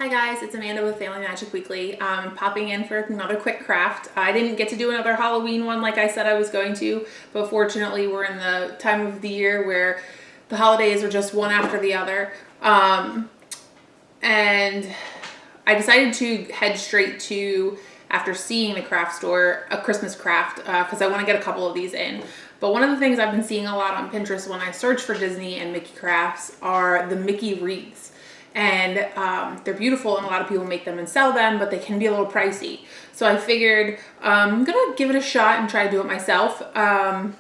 Hi guys, it's Amanda with Family Magic Weekly. Popping in for another quick craft. I didn't get to do another Halloween one like I said I was going to, but fortunately we're in the time of the year where the holidays are just one after the other. And I decided to head straight to, after seeing the craft store, a Christmas craft, because I want to get a couple of these in. But one of the things I've been seeing a lot on Pinterest when I search for Disney and Mickey crafts are the Mickey wreaths. And they're beautiful and a lot of people make them and sell them, but they can be a little pricey. So I figured I'm gonna give it a shot and try to do it myself. And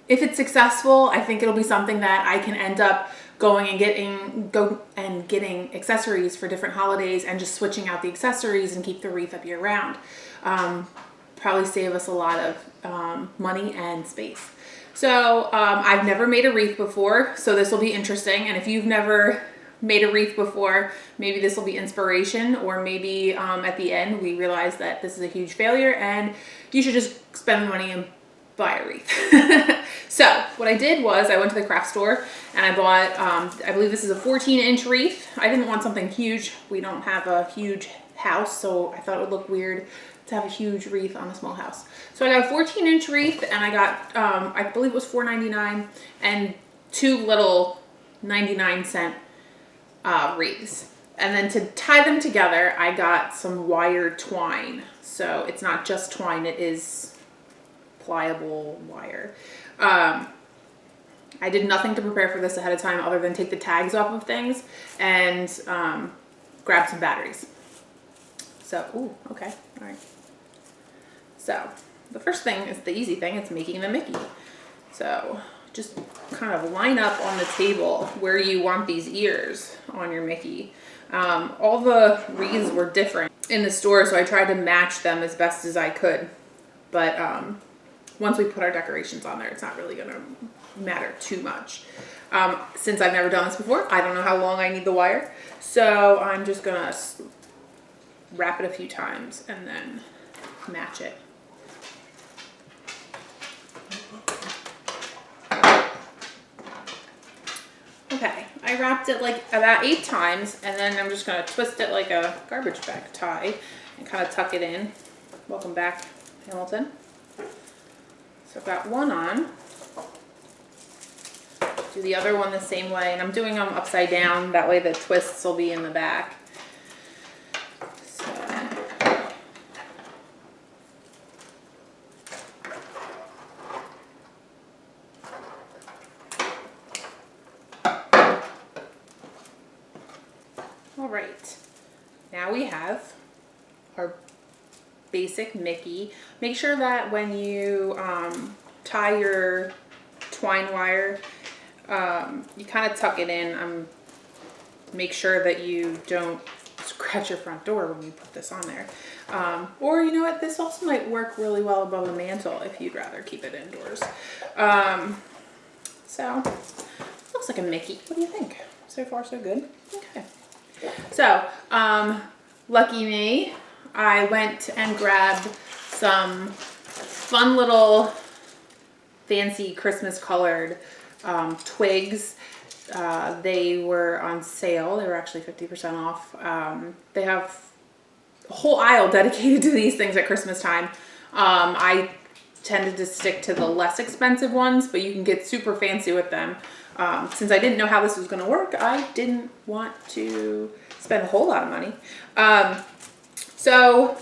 if it's successful, I think it'll be something that I can end up going and getting accessories for different holidays and just switching out the accessories and keep the wreath up year round. Probably save us a lot of money and space. So I've never made a wreath before, so this will be interesting. And if you've never made a wreath before, maybe this will be inspiration, or maybe at the end we realize that this is a huge failure and you should just spend the money and buy a wreath. So what I did was I went to the craft store and I bought, I believe this is a 14-inch wreath. I didn't want something huge. We don't have a huge house, so I thought it would look weird to have a huge wreath on a small house. So I got a 14-inch wreath and I got, I believe it was $4.99, and two little 99-cent wreaths. And then to tie them together, I got some wire twine. So it's not just twine, it is pliable wire. I did nothing to prepare for this ahead of time other than take the tags off of things and grab some batteries. So, ooh, okay, all right. So the first thing is the easy thing, it's making the Mickey. So just kind of line up on the table where you want these ears on your Mickey. All the wreaths were different in the store, so I tried to match them as best as I could. But once we put our decorations on there, it's not really gonna matter too much. Since I've never done this before, I don't know how long I need the wire. So I'm just gonna wrap it a few times and then match it. Okay, I wrapped it like about 8 times, and then I'm just gonna twist it like a garbage bag tie and kind of tuck it in. Welcome back, Hamilton. So I've got one on. Do the other one the same way, and I'm doing them upside down, that way the twists will be in the back. All right, now we have our basic Mickey. Make sure that when you tie your twine wire, you kind of tuck it in. Make sure that you don't scratch your front door when you put this on there. Or you know what, this also might work really well above a mantle if you'd rather keep it indoors. So, looks like a Mickey. What do you think? So far, so good? Okay. So, lucky me, I went and grabbed some fun little fancy Christmas colored twigs. They were on sale. They were actually 50% off. They have a whole aisle dedicated to these things at Christmas time. I tended to stick to the less expensive ones, but you can get super fancy with them. Since I didn't know how this was going to work, I didn't want to spend a whole lot of money. So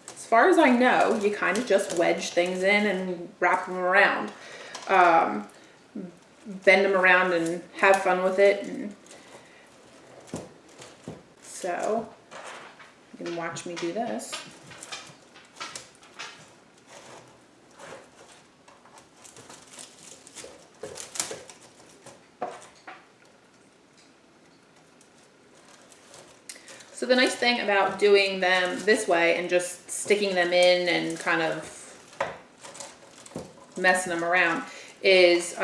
as far as I know, you kind of just wedge things in and wrap them around. Bend them around and have fun with it. And so you can watch me do this. So the nice thing about doing them this way and just sticking them in and kind of messing them around is,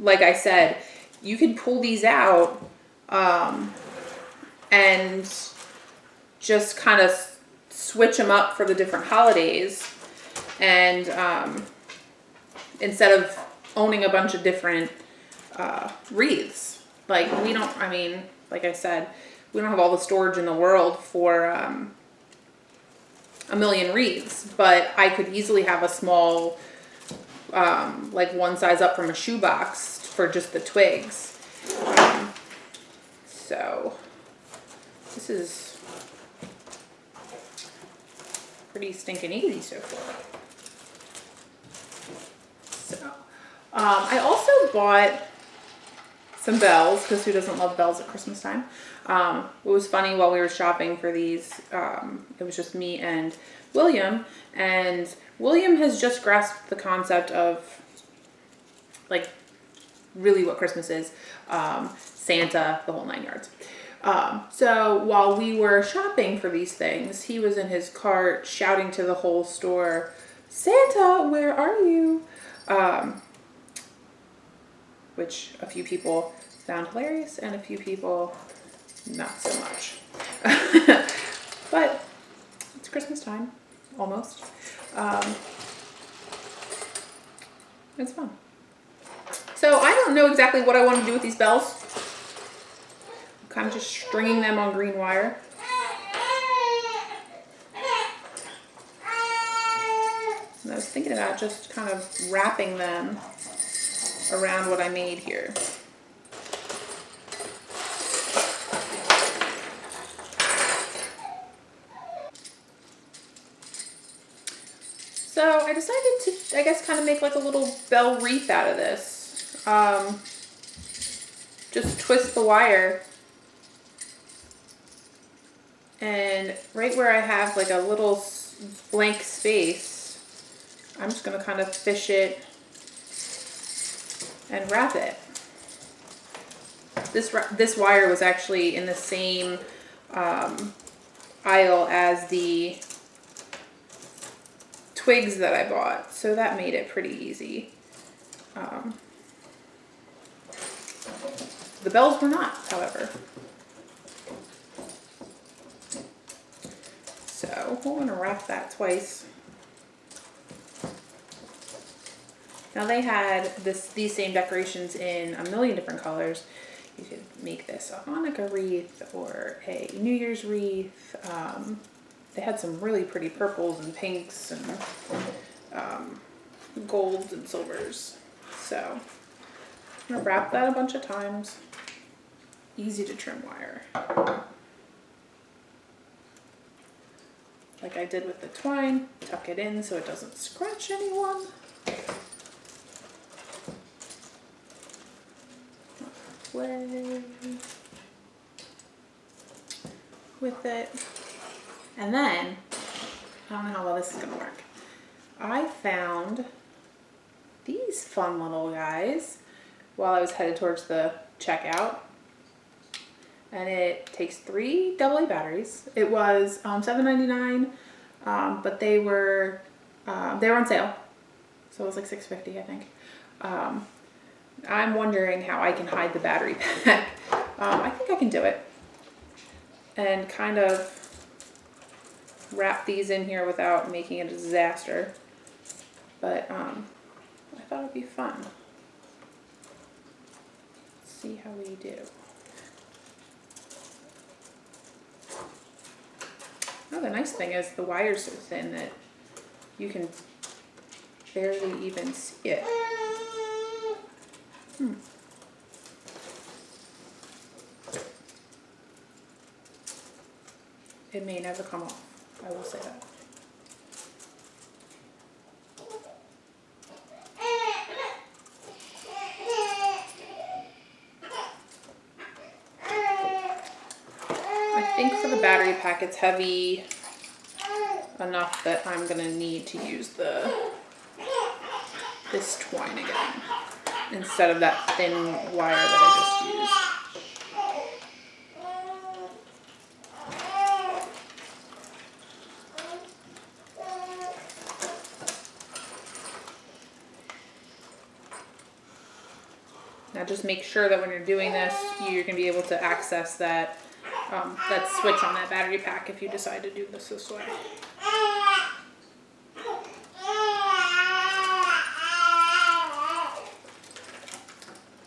like I said, you can pull these out and just kind of switch them up for the different holidays. And instead of owning a bunch of different wreaths. Like we don't, I mean, like I said, we don't have all the storage in the world for a million wreaths, but I could easily have a small, like one size up from a shoebox for just the twigs. So this is pretty stinking easy so far. So I also bought some bells, because who doesn't love bells at Christmas time? It was funny, while we were shopping for these, it was just me and William has just grasped the concept of like really what Christmas is, Santa, the whole 9 yards. So while we were shopping for these things, he was in his cart shouting to the whole store, "Santa, where are you?" Which a few people found hilarious and a few people not so much. But it's Christmas time, almost. It's fun. So I don't know exactly what I want to do with these bells. I'm kind of just stringing them on green wire. And I was thinking about just kind of wrapping them around what I made here. So I decided to, I guess, kind of make like a little bell wreath out of this. Just twist the wire, and right where I have like a little blank space, I'm just going to kind of fish it and wrap it. This wire was actually in the same aisle as the twigs that I bought, so that made it pretty easy. The bells were not, however. So we're going to wrap that twice. Now they had these same decorations in a million different colors. You could make this a Hanukkah wreath or a New Year's wreath. They had some really pretty purples and pinks and golds and silvers. So I'm gonna wrap that a bunch of times. Easy to trim wire. Like I did with the twine, tuck it in so it doesn't scratch anyone. Play with it. And then, I don't know how well this is gonna work. I found these fun little guys while I was headed towards the checkout. And it takes 3 AA batteries. It was $7.99, but they were on sale. So it was like $6.50, I think. I'm wondering how I can hide the battery pack. I think I can do it. And kind of wrap these in here without making it a disaster. But I thought it'd be fun. Let's see how we do. Oh, the nice thing is the wire's so thin that you can barely even see it. It may never come off, I will say that. I think for the battery pack it's heavy enough that I'm gonna need to use this twine again instead of that thin wire that I just used. Now just make sure that when you're doing this, you're going to be able to access that switch on that battery pack if you decide to do this way.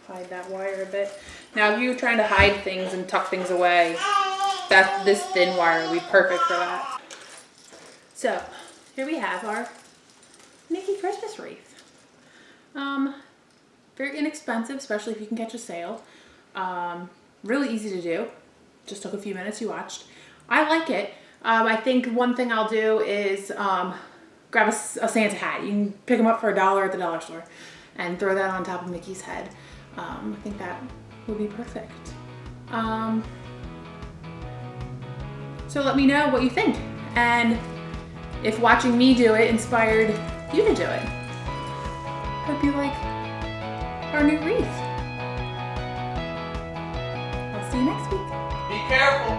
Hide that wire a bit. Now, if you're trying to hide things and tuck things away, this thin wire will be perfect for that. So here we have our Mickey Christmas wreath. Very inexpensive, especially if you can catch a sale. Really easy to do. Just took a few minutes, you watched. I like it. I think one thing I'll do is grab a Santa hat. You can pick them up for $1 at the dollar store and throw that on top of Mickey's head. I think that would be perfect. So let me know what you think. And if watching me do it inspired you to do it. Hope you like our new wreath. I'll see you next week. Be careful.